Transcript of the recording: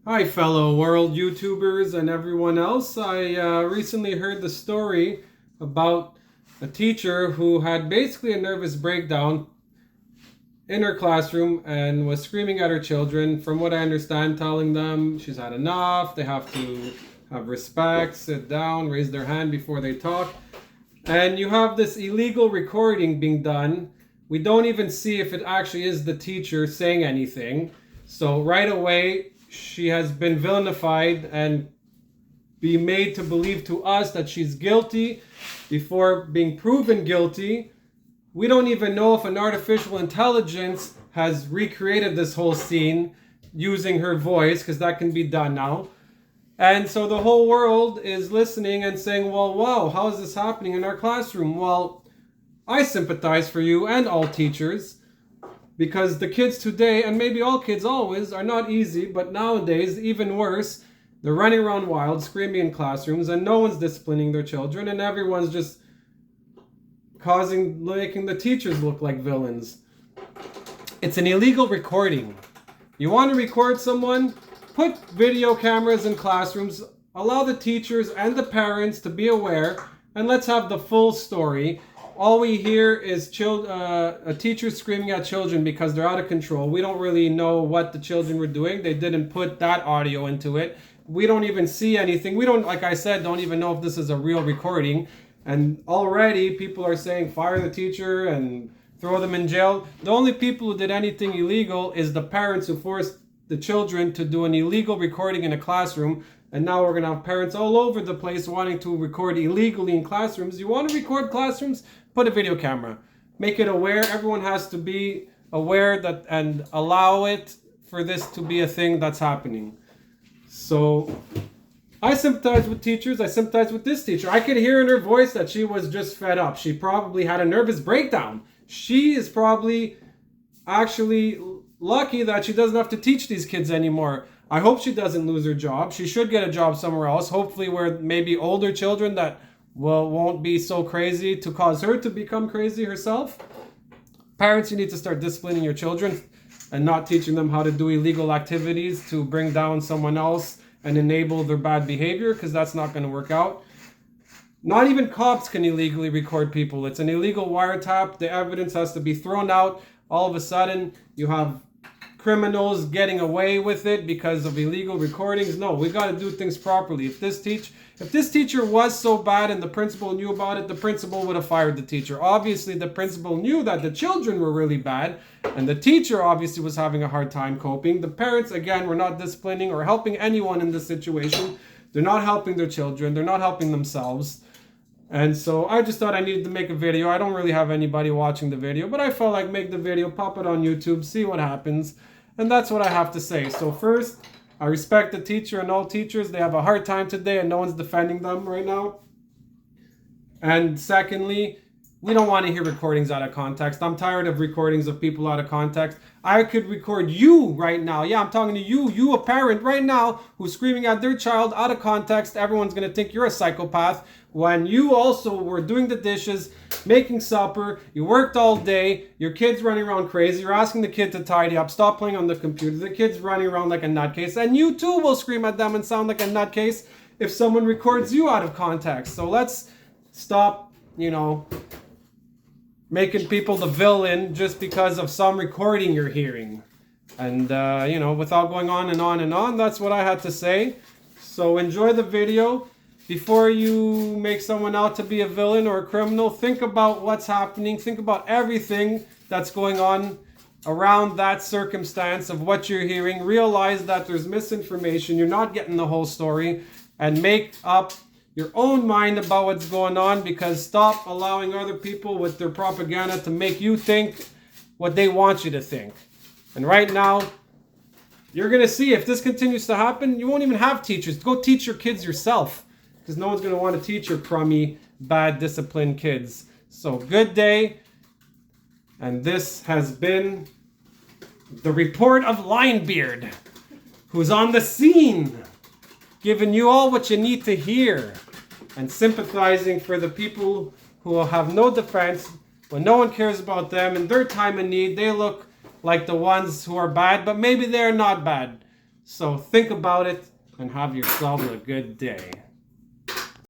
Hi, fellow world YouTubers and everyone else. I recently heard the story about a teacher who had basically a nervous breakdown in her classroom and was screaming at her children. From what I understand, telling them she's had enough, they have to have respect, sit down, raise their hand before they talk. And you have this illegal recording being done. We don't even see if it actually is the teacher saying anything. So right away, she has been villainified and be made to believe to us that she's guilty before being proven guilty. We don't even know if an artificial intelligence has recreated this whole scene using her voice, because that can be done now. And so the whole world is listening and saying, well, wow, how is this happening in our classroom? Well, I sympathize for you and all teachers, because the kids today, and maybe all kids always, are not easy, but nowadays, even worse, they're running around wild, screaming in classrooms, and no one's disciplining their children, and everyone's just making the teachers look like villains. It's an illegal recording. You want to record someone? Put video cameras in classrooms, allow the teachers and the parents to be aware, and let's have the full story. All we hear is a teacher screaming at children because they're out of control. We don't really know what the children were doing. They didn't put that audio into it. We don't even see anything. We don't, like I said, don't even know if this is a real recording. And already people are saying fire the teacher and throw them in jail. The only people who did anything illegal is the parents who forced the children to do an illegal recording in a classroom. And now we're going to have parents all over the place wanting to record illegally in classrooms. You want to record classrooms? Put a video camera. Make it aware. Everyone has to be aware that and allow it for this to be a thing that's happening. So I sympathize with teachers. I sympathize with this teacher. I could hear in her voice that she was just fed up. She probably had a nervous breakdown. She is probably actually lucky that she doesn't have to teach these kids anymore. I hope she doesn't lose her job. She should get a job somewhere else, hopefully where maybe older children that won't be so crazy to cause her to become crazy herself. Parents, you need to start disciplining your children and not teaching them how to do illegal activities to bring down someone else and enable their bad behavior, because that's not going to work out. Not even cops can illegally record people. It's an illegal wiretap. The evidence has to be thrown out. All of a sudden, you have criminals getting away with it because of illegal recordings. No, we got to do things properly. If this teacher was so bad and the principal knew about it, the principal would have fired the teacher. Obviously, the principal knew that the children were really bad, and the teacher obviously was having a hard time coping. The parents, again, were not disciplining or helping anyone in this situation. They're not helping their children. They're not helping themselves. And so I just thought I needed to make a video. I don't really have anybody watching the video, but I felt like make the video, pop it on YouTube, see what happens. And that's what I have to say. So first, I respect the teacher and all teachers. They have a hard time today and no one's defending them right now. And secondly, we don't want to hear recordings out of context. I'm tired of recordings of people out of context. I could record you right now. Yeah, I'm talking to you a parent right now who's screaming at their child out of context. Everyone's going to think you're a psychopath when you also were doing the dishes, making supper, you worked all day, your kid's running around crazy, you're asking the kid to tidy up, stop playing on the computer, the kid's running around like a nutcase, and you too will scream at them and sound like a nutcase if someone records you out of context. So let's stop, making people the villain just because of some recording you're hearing. And, without going on and on and on, that's what I had to say. So enjoy the video. Before you make someone out to be a villain or a criminal, think about what's happening. Think about everything that's going on around that circumstance of what you're hearing. Realize that there's misinformation. You're not getting the whole story. And make up your own mind about what's going on, because stop allowing other people with their propaganda to make you think what they want you to think. And right now, you're going to see if this continues to happen, you won't even have teachers. Go teach your kids yourself, because no one's going to want to teach your crummy, bad, disciplined kids. So good day. And this has been the report of Linebeard, who's on the scene, giving you all what you need to hear and sympathizing for the people who will have no defense when no one cares about them in their time of need. They look like the ones who are bad, but maybe they're not bad. So think about it and have yourselves a good day.